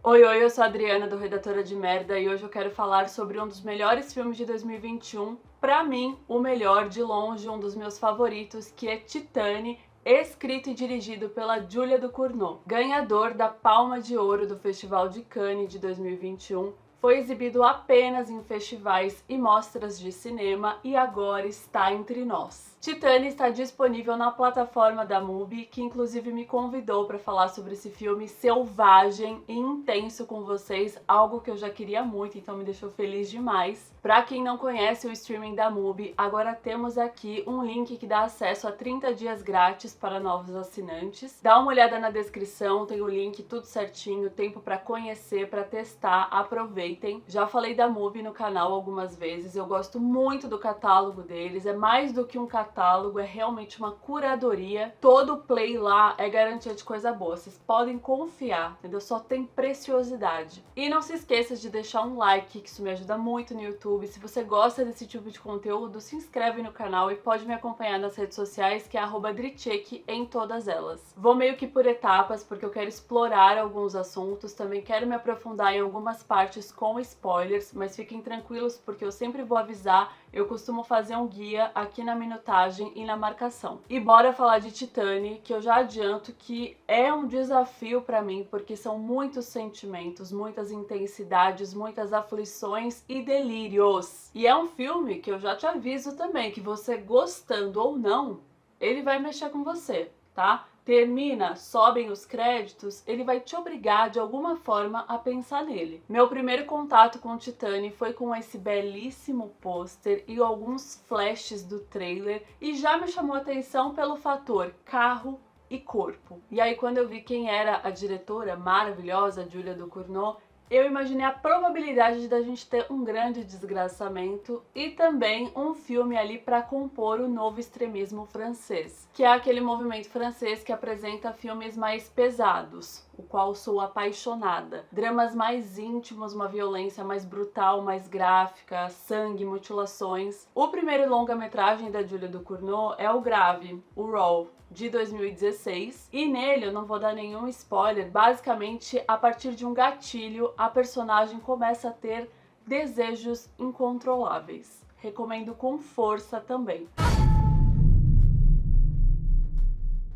Oi, oi, eu sou a Adriana do Redatora de Merda e hoje eu quero falar sobre um dos melhores filmes de 2021. Pra mim, o melhor de longe, um dos meus favoritos, que é Titane, escrito e dirigido pela Julia Ducournau, ganhador da Palma de Ouro do Festival de Cannes de 2021. Foi exibido apenas em festivais e mostras de cinema e agora está entre nós. Titane está disponível na plataforma da MUBI, que inclusive me convidou para falar sobre esse filme selvagem e intenso com vocês, algo que eu já queria muito, então me deixou feliz demais. Para quem não conhece o streaming da MUBI, agora temos aqui um link que dá acesso a 30 dias grátis para novos assinantes. Dá uma olhada na descrição, tem o link tudo certinho, tempo para conhecer, para testar, aproveitem. Já falei da MUBI no canal algumas vezes, eu gosto muito do catálogo deles, é mais do que um catálogo, é realmente uma curadoria. Todo play lá é garantia de coisa boa, vocês podem confiar, entendeu? Só tem preciosidade. E não se esqueça de deixar um like, que isso me ajuda muito no YouTube. Se você gosta desse tipo de conteúdo, se inscreve no canal e pode me acompanhar nas redes sociais, que é @drichek em todas elas. Vou meio que por etapas, porque eu quero explorar alguns assuntos, também quero me aprofundar em algumas partes com spoilers, mas fiquem tranquilos porque eu sempre vou avisar, eu costumo fazer um guia aqui na minutagem e na marcação. E bora falar de Titane, que eu já adianto que é um desafio pra mim, porque são muitos sentimentos, muitas intensidades, muitas aflições e delírios. E é um filme que eu já te aviso também, que você gostando ou não, ele vai mexer com você, tá? Termina, sobem os créditos, ele vai te obrigar de alguma forma a pensar nele. Meu primeiro contato com Titane foi com esse belíssimo pôster e alguns flashes do trailer e já me chamou a atenção pelo fator carro e corpo. E aí quando eu vi quem era a diretora maravilhosa, Julia Ducournau, eu imaginei a probabilidade da gente ter um grande desgraçamento e também um filme ali para compor o novo extremismo francês, que é aquele movimento francês que apresenta filmes mais pesados, o qual sou apaixonada. Dramas mais íntimos, uma violência mais brutal, mais gráfica, sangue, mutilações. O primeiro longa-metragem da Julia Ducournau é o Grave, o Raw, de 2016, e nele, eu não vou dar nenhum spoiler, basicamente a partir de um gatilho a personagem começa a ter desejos incontroláveis. Recomendo com força também.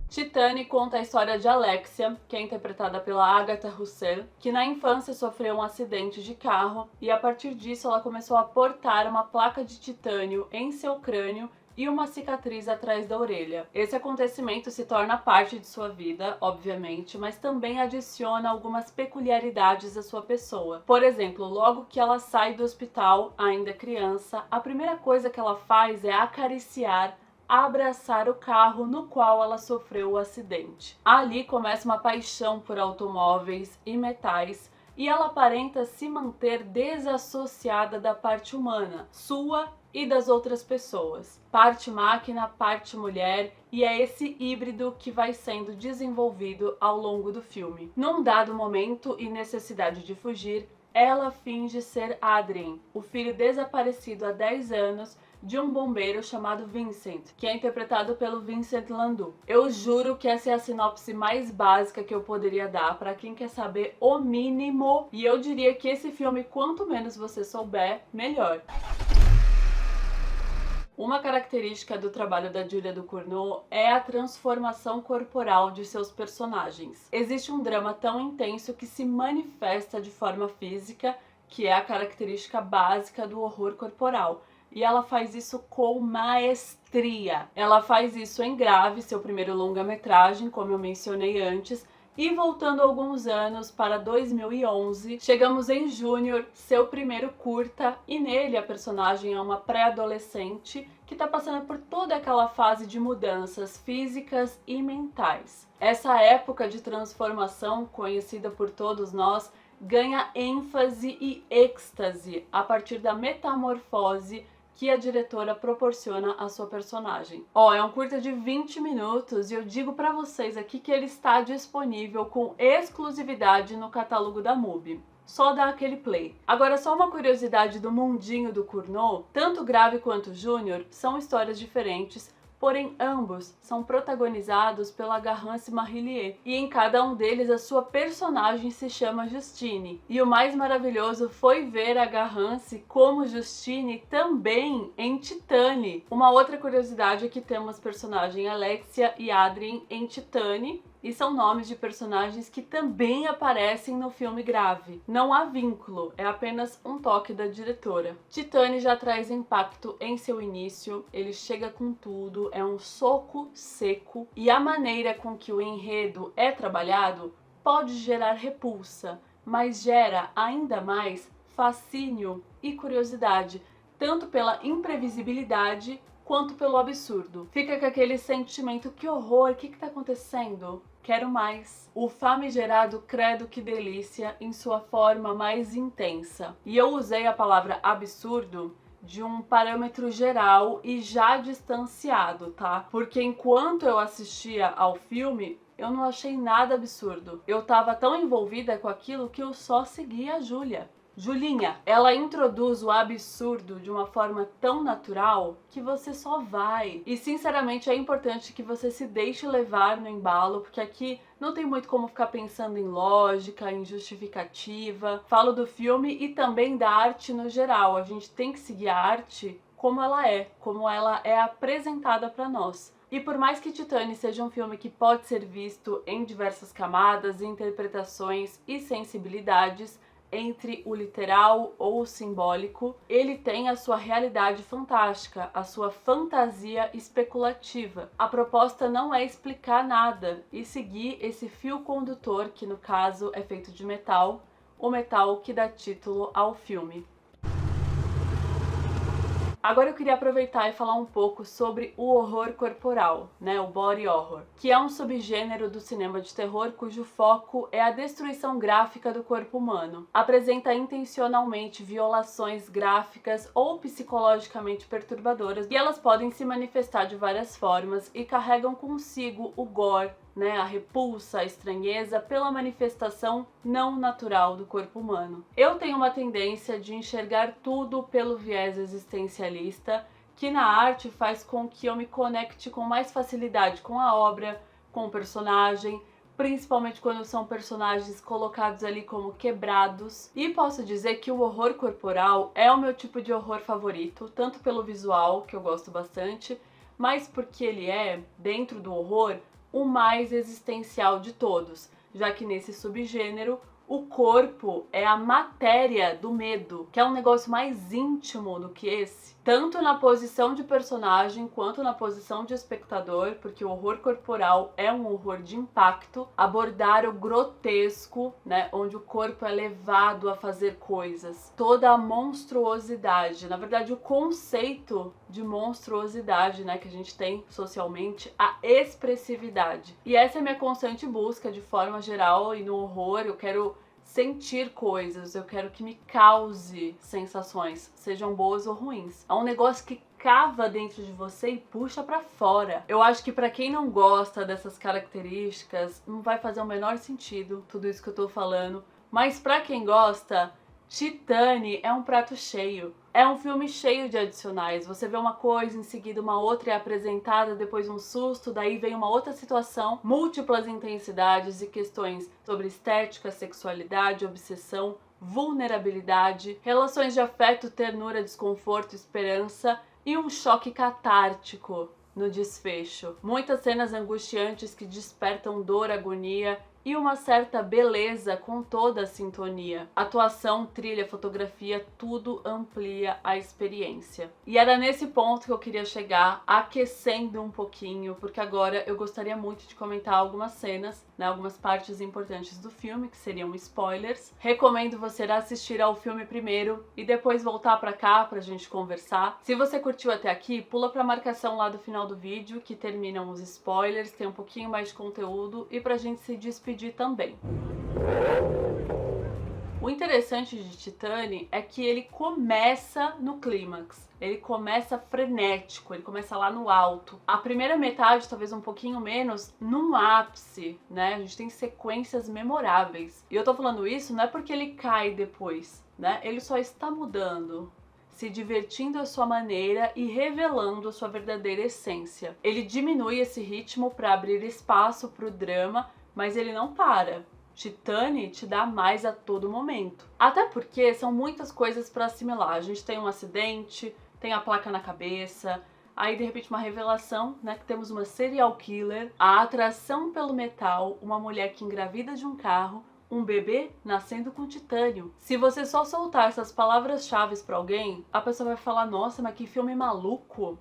Titane conta a história de Alexia, que é interpretada pela Agatha Rousselle, que na infância sofreu um acidente de carro e a partir disso ela começou a portar uma placa de titânio em seu crânio e uma cicatriz atrás da orelha. Esse acontecimento se torna parte de sua vida, obviamente, mas também adiciona algumas peculiaridades à sua pessoa. Por exemplo, logo que ela sai do hospital, ainda criança, a primeira coisa que ela faz é acariciar, abraçar o carro no qual ela sofreu o acidente. Ali começa uma paixão por automóveis e metais, e ela aparenta se manter desassociada da parte humana, sua e das outras pessoas. Parte máquina, parte mulher, e é esse híbrido que vai sendo desenvolvido ao longo do filme. Num dado momento e necessidade de fugir, ela finge ser Adrien, o filho desaparecido há 10 anos de um bombeiro chamado Vincent, que é interpretado pelo Vincent Landau. Eu juro que essa é a sinopse mais básica que eu poderia dar para quem quer saber o mínimo, e eu diria que esse filme, quanto menos você souber, melhor. Uma característica do trabalho da Julia Ducournau é a transformação corporal de seus personagens. Existe um drama tão intenso que se manifesta de forma física, que é a característica básica do horror corporal. E ela faz isso com maestria. Ela faz isso em Grave, seu primeiro longa-metragem, como eu mencionei antes, e voltando alguns anos para 2011, chegamos em Júnior, seu primeiro curta, e nele a personagem é uma pré-adolescente que está passando por toda aquela fase de mudanças físicas e mentais. Essa época de transformação, conhecida por todos nós, ganha ênfase e êxtase a partir da metamorfose que a diretora proporciona à sua personagem. É um curta de 20 minutos e eu digo pra vocês aqui que ele está disponível com exclusividade no catálogo da MUBI. Só dá aquele play. Agora, só uma curiosidade do mundinho do Ducournau, tanto Grave quanto Júnior são histórias diferentes, porém ambos são protagonizados pela Garance Marillier, e em cada um deles a sua personagem se chama Justine. E o mais maravilhoso foi ver a Garance como Justine também em Titane. Uma outra curiosidade é que temos personagem Alexia e Adrien em Titane, e são nomes de personagens que também aparecem no filme Grave. Não há vínculo, é apenas um toque da diretora. Titane já traz impacto em seu início, ele chega com tudo, é um soco seco, e a maneira com que o enredo é trabalhado pode gerar repulsa, mas gera ainda mais fascínio e curiosidade, tanto pela imprevisibilidade quanto pelo absurdo. Fica com aquele sentimento, que horror, o que tá acontecendo? Quero mais. O famigerado credo que delícia em sua forma mais intensa. E eu usei a palavra absurdo de um parâmetro geral e já distanciado, tá? Porque enquanto eu assistia ao filme, eu não achei nada absurdo. Eu tava tão envolvida com aquilo que eu só seguia a Júlia. Julinha, ela introduz o absurdo de uma forma tão natural que você só vai. E sinceramente é importante que você se deixe levar no embalo, porque aqui não tem muito como ficar pensando em lógica, em justificativa. Falo do filme e também da arte no geral. A gente tem que seguir a arte como ela é apresentada para nós. E por mais que Titane seja um filme que pode ser visto em diversas camadas, interpretações e sensibilidades, entre o literal ou o simbólico, ele tem a sua realidade fantástica, a sua fantasia especulativa. A proposta não é explicar nada e seguir esse fio condutor, que no caso é feito de metal, o metal que dá título ao filme. Agora eu queria aproveitar e falar um pouco sobre o horror corporal, né, o body horror, que é um subgênero do cinema de terror cujo foco é a destruição gráfica do corpo humano. Apresenta intencionalmente violações gráficas ou psicologicamente perturbadoras, e elas podem se manifestar de várias formas e carregam consigo o gore, né, a repulsa, a estranheza pela manifestação não natural do corpo humano. Eu tenho uma tendência de enxergar tudo pelo viés existencialista, que na arte faz com que eu me conecte com mais facilidade com a obra, com o personagem, principalmente quando são personagens colocados ali como quebrados. E posso dizer que o horror corporal é o meu tipo de horror favorito, tanto pelo visual, que eu gosto bastante, mas porque ele é, dentro do horror, o mais existencial de todos, já que nesse subgênero o corpo é a matéria do medo, que é um negócio mais íntimo do que esse, tanto na posição de personagem quanto na posição de espectador, porque o horror corporal é um horror de impacto, abordar o grotesco, né, onde o corpo é levado a fazer coisas, toda a monstruosidade, na verdade o conceito de monstruosidade, né, que a gente tem socialmente, a expressividade. E essa é a minha constante busca de forma geral, e no horror eu quero sentir coisas, eu quero que me cause sensações, sejam boas ou ruins. É um negócio que cava dentro de você e puxa pra fora. Eu acho que pra quem não gosta dessas características, não vai fazer o menor sentido tudo isso que eu tô falando, mas pra quem gosta, Titane é um prato cheio. É um filme cheio de adicionais. Você vê uma coisa, em seguida uma outra é apresentada, depois um susto, daí vem uma outra situação, múltiplas intensidades e questões sobre estética, sexualidade, obsessão, vulnerabilidade, relações de afeto, ternura, desconforto, esperança e um choque catártico no desfecho. Muitas cenas angustiantes que despertam dor, agonia e uma certa beleza com toda a sintonia. Atuação, trilha, fotografia, tudo amplia a experiência. E era nesse ponto que eu queria chegar, aquecendo um pouquinho, porque agora eu gostaria muito de comentar algumas cenas, né, algumas partes importantes do filme, que seriam spoilers. Recomendo você assistir ao filme primeiro e depois voltar pra cá pra gente conversar. Se você curtiu até aqui, pula pra marcação lá do final do vídeo, que terminam os spoilers, tem um pouquinho mais de conteúdo, e pra gente se despedir também. O interessante de Titane é que ele começa no clímax, ele começa frenético, ele começa lá no alto. A primeira metade, talvez um pouquinho menos, num ápice, né? A gente tem sequências memoráveis. E eu tô falando isso não é porque ele cai depois, né? Ele só está mudando. se divertindo à sua maneira e revelando a sua verdadeira essência. Ele diminui esse ritmo para abrir espaço para o drama, mas ele não para. Titane te dá mais a todo momento. Até porque são muitas coisas para assimilar. A gente tem um acidente, tem a placa na cabeça, aí de repente uma revelação, né, que temos uma serial killer, a atração pelo metal, uma mulher que engravida de um carro, um bebê nascendo com titânio. Se você só soltar essas palavras-chave para alguém, a pessoa vai falar: nossa, mas que filme maluco.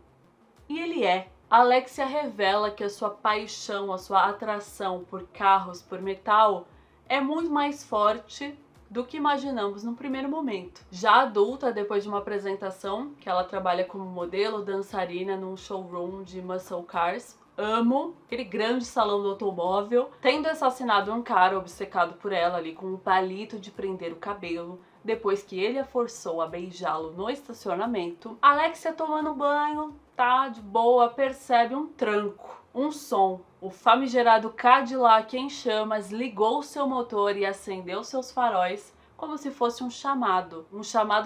E ele é. Alexia revela que a sua paixão, a sua atração por carros, por metal, é muito mais forte do que imaginamos no primeiro momento. Já adulta, depois de uma apresentação, que ela trabalha como modelo, dançarina num showroom de muscle cars, amo aquele grande salão do automóvel, tendo assassinado um cara obcecado por ela ali com um palito de prender o cabelo, depois que ele a forçou a beijá-lo no estacionamento. Alexia tomando banho, tá de boa, percebe um tranco, um som. O famigerado Cadillac em chamas ligou seu motor e acendeu seus faróis como se fosse um chamado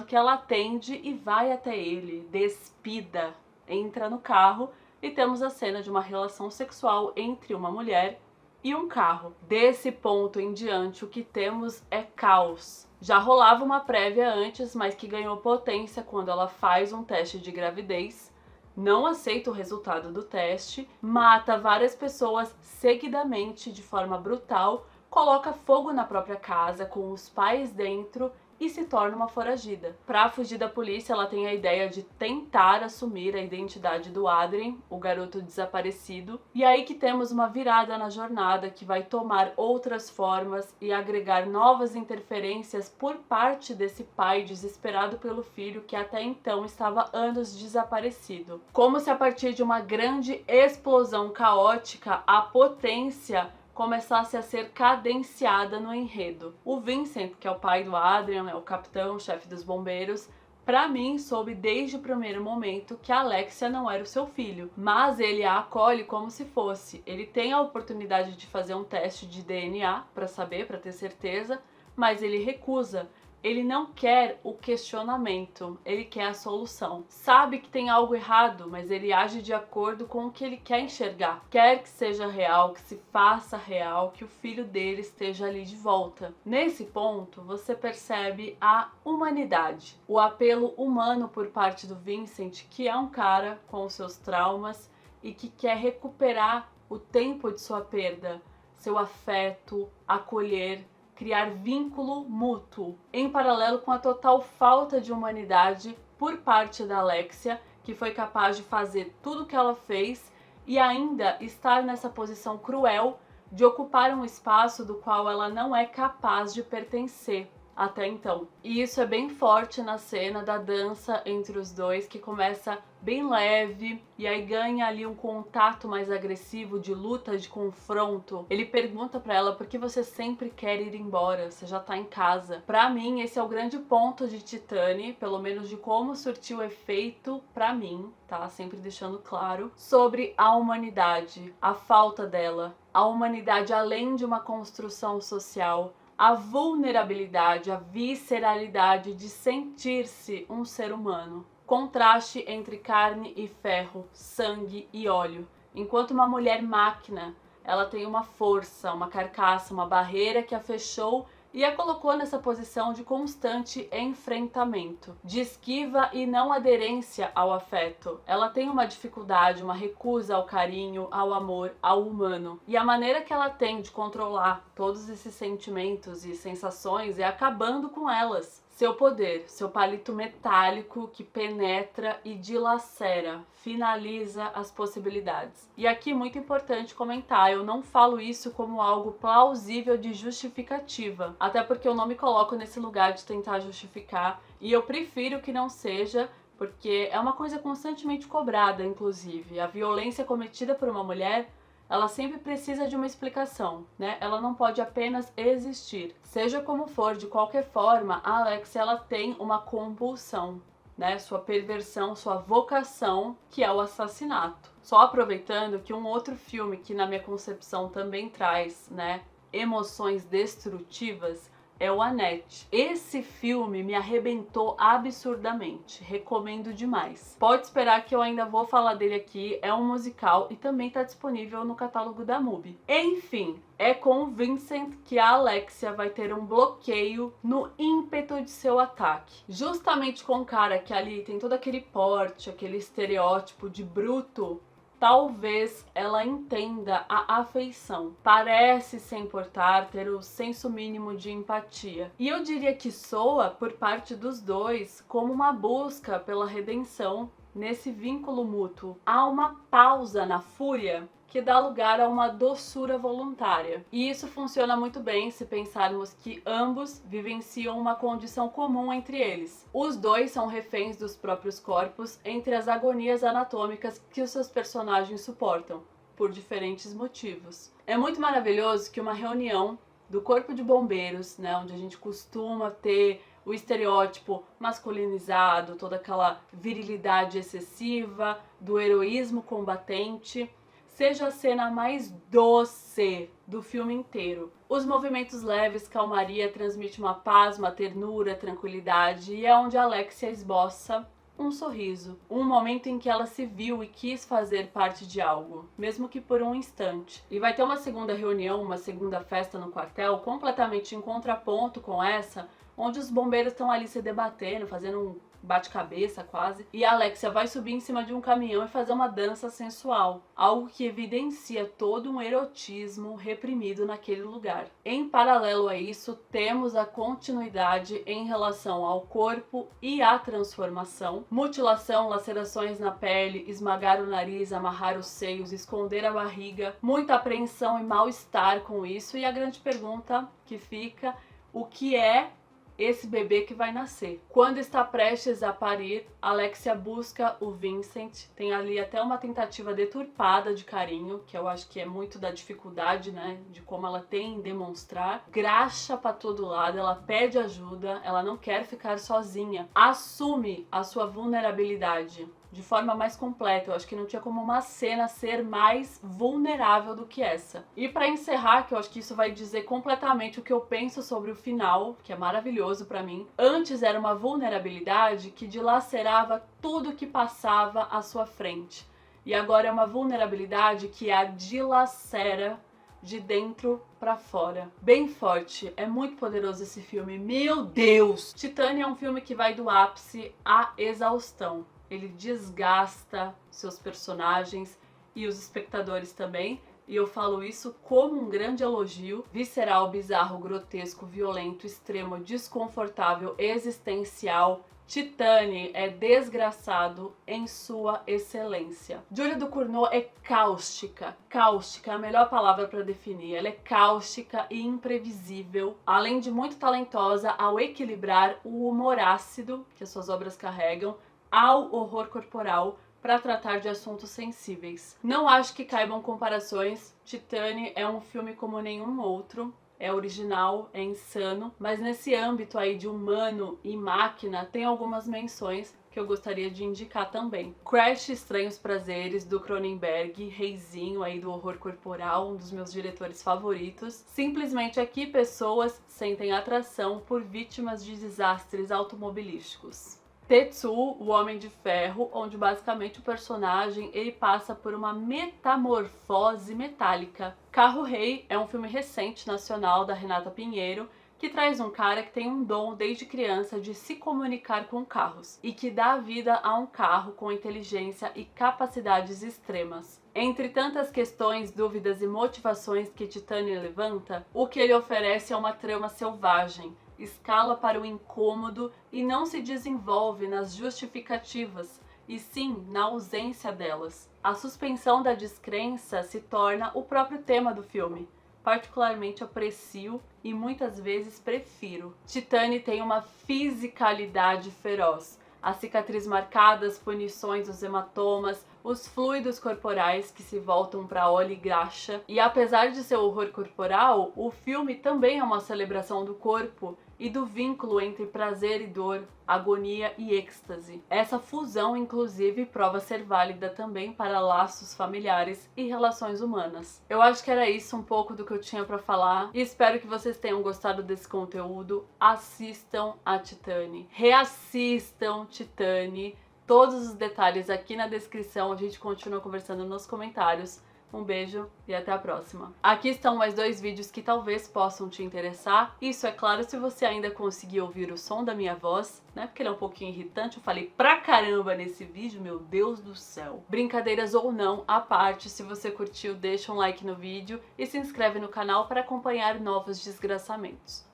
que ela atende e vai até ele, despida, entra no carro e temos a cena de uma relação sexual entre uma mulher e um carro. Desse ponto em diante, o que temos é caos. Já rolava uma prévia antes, mas que ganhou potência quando ela faz um teste de gravidez, não aceita o resultado do teste, mata várias pessoas seguidamente de forma brutal, coloca fogo na própria casa com os pais dentro e se torna uma foragida. Para fugir da polícia, ela tem a ideia de tentar assumir a identidade do Adrien, o garoto desaparecido, e aí que temos uma virada na jornada que vai tomar outras formas e agregar novas interferências por parte desse pai desesperado pelo filho que até então estava anos desaparecido. Como se a partir de uma grande explosão caótica, a potência começasse a ser cadenciada no enredo. O Vincent, que é o pai do Adrien, é o capitão, chefe dos bombeiros, pra mim soube desde o primeiro momento que a Alexia não era o seu filho, mas ele a acolhe como se fosse. Ele tem a oportunidade de fazer um teste de DNA para saber, para ter certeza, mas ele recusa. Ele não quer o questionamento, ele quer a solução. Sabe que tem algo errado, mas ele age de acordo com o que ele quer enxergar. Quer que seja real, que se faça real, que o filho dele esteja ali de volta. Nesse ponto, você percebe a humanidade, o apelo humano por parte do Vincent, que é um cara com seus traumas e que quer recuperar o tempo de sua perda, seu afeto, acolher, criar vínculo mútuo, em paralelo com a total falta de humanidade por parte da Alexia, que foi capaz de fazer tudo o que ela fez e ainda estar nessa posição cruel de ocupar um espaço do qual ela não é capaz de pertencer até então. E isso é bem forte na cena da dança entre os dois, que começa bem leve e aí ganha ali um contato mais agressivo, de luta, de confronto. Ele pergunta pra ela: por que você sempre quer ir embora? Você já tá em casa. Pra mim, esse é o grande ponto de Titane, pelo menos de como surtiu efeito pra mim, tá? Sempre deixando claro, sobre a humanidade, a falta dela. A humanidade além de uma construção social, a vulnerabilidade, a visceralidade de sentir-se um ser humano. Contraste entre carne e ferro, sangue e óleo. Enquanto uma mulher máquina, ela tem uma força, uma carcaça, uma barreira que a fechou e a colocou nessa posição de constante enfrentamento, de esquiva e não aderência ao afeto. Ela tem uma dificuldade, uma recusa ao carinho, ao amor, ao humano. E a maneira que ela tem de controlar todos esses sentimentos e sensações é acabando com elas. Seu poder, seu palito metálico que penetra e dilacera, finaliza as possibilidades. E aqui muito importante comentar, eu não falo isso como algo plausível de justificativa, até porque eu não me coloco nesse lugar de tentar justificar, e eu prefiro que não seja, porque é uma coisa constantemente cobrada, inclusive. A violência cometida por uma mulher, ela sempre precisa de uma explicação, né? Ela não pode apenas existir. Seja como for, de qualquer forma, a Alexia, ela tem uma compulsão, né? Sua perversão, sua vocação, que é o assassinato. Só aproveitando que um outro filme que na minha concepção também traz, né, emoções destrutivas, é o Annette. Esse filme me arrebentou absurdamente, recomendo demais. Pode esperar que eu ainda vou falar dele aqui, é um musical e também tá disponível no catálogo da MUBI. Enfim, é com o Vincent que a Alexia vai ter um bloqueio no ímpeto de seu ataque. Justamente com o cara que ali tem todo aquele porte, aquele estereótipo de bruto, talvez ela entenda a afeição. Parece se importar, ter o senso mínimo de empatia. E eu diria que soa, por parte dos dois, como uma busca pela redenção nesse vínculo mútuo. Há uma pausa na fúria que dá lugar a uma doçura voluntária. E isso funciona muito bem se pensarmos que ambos vivenciam uma condição comum entre eles. Os dois são reféns dos próprios corpos entre as agonias anatômicas que os seus personagens suportam, por diferentes motivos. É muito maravilhoso que uma reunião do corpo de bombeiros, né, onde a gente costuma ter o estereótipo masculinizado, toda aquela virilidade excessiva, do heroísmo combatente, seja a cena mais doce do filme inteiro. Os movimentos leves, calmaria, transmite uma paz, uma ternura, tranquilidade, e é onde Alexia esboça um sorriso. Um momento em que ela se viu e quis fazer parte de algo, mesmo que por um instante. E vai ter uma segunda reunião, uma segunda festa no quartel, completamente em contraponto com essa, onde os bombeiros estão ali se debatendo, fazendo um bate-cabeça quase, e a Alexia vai subir em cima de um caminhão e fazer uma dança sensual, algo que evidencia todo um erotismo reprimido naquele lugar. Em paralelo a isso, temos a continuidade em relação ao corpo e à transformação, mutilação, lacerações na pele, esmagar o nariz, amarrar os seios, esconder a barriga, muita apreensão e mal-estar com isso, e a grande pergunta que fica, o que é esse bebê que vai nascer? Quando está prestes a parir, Alexia busca o Vincent, tem ali até uma tentativa deturpada de carinho, que eu acho que é muito da dificuldade, né, de como ela tem em demonstrar, graxa pra todo lado, ela pede ajuda, ela não quer ficar sozinha, assume a sua vulnerabilidade de forma mais completa. Eu acho que não tinha como uma cena ser mais vulnerável do que essa. E pra encerrar, que eu acho que isso vai dizer completamente o que eu penso sobre o final, que é maravilhoso pra mim. Antes era uma vulnerabilidade que dilacerava tudo que passava à sua frente. E agora é uma vulnerabilidade que a dilacera de dentro pra fora. Bem forte, é muito poderoso esse filme, meu Deus! Titânia é um filme que vai do ápice à exaustão. Ele desgasta seus personagens e os espectadores também, e eu falo isso como um grande elogio. Visceral, bizarro, grotesco, violento, extremo, desconfortável, existencial. Titane é desgraçado em sua excelência. Julia Ducournau é cáustica. Cáustica é a melhor palavra para definir. Ela é cáustica e imprevisível, além de muito talentosa ao equilibrar o humor ácido que as suas obras carregam ao horror corporal para tratar de assuntos sensíveis. Não acho que caibam comparações. Titane é um filme como nenhum outro. É original, é insano, mas nesse âmbito aí de humano e máquina tem algumas menções que eu gostaria de indicar também. Crash, Estranhos Prazeres, do Cronenberg, reizinho aí do horror corporal, um dos meus diretores favoritos. Simplesmente aqui pessoas sentem atração por vítimas de desastres automobilísticos. Tetsuo, o Homem de Ferro, onde basicamente o personagem ele passa por uma metamorfose metálica. Carro Rei é um filme recente nacional da Renata Pinheiro, que traz um cara que tem um dom desde criança de se comunicar com carros e que dá vida a um carro com inteligência e capacidades extremas. Entre tantas questões, dúvidas e motivações que Titane levanta, o que ele oferece é uma trama selvagem, escala para o incômodo e não se desenvolve nas justificativas, e sim na ausência delas. A suspensão da descrença se torna o próprio tema do filme. Particularmente aprecio e muitas vezes prefiro. Titane tem uma fisicalidade feroz. As cicatrizes marcadas, as punições, os hematomas, os fluidos corporais que se voltam para óleo e graxa. E apesar de ser horror corporal, o filme também é uma celebração do corpo e do vínculo entre prazer e dor, agonia e êxtase. Essa fusão, inclusive, prova ser válida também para laços familiares e relações humanas. Eu acho que era isso um pouco do que eu tinha para falar e espero que vocês tenham gostado desse conteúdo. Assistam a Titane, reassistam Titane. Todos os detalhes aqui na descrição, a gente continua conversando nos comentários. Um beijo e até a próxima. Aqui estão mais 2 vídeos que talvez possam te interessar. Isso é claro se você ainda conseguir ouvir o som da minha voz, né? Porque ele é um pouquinho irritante, eu falei pra caramba nesse vídeo, meu Deus do céu. Brincadeiras ou não, à parte, se você curtiu, deixa um like no vídeo e se inscreve no canal para acompanhar novos desgraçamentos.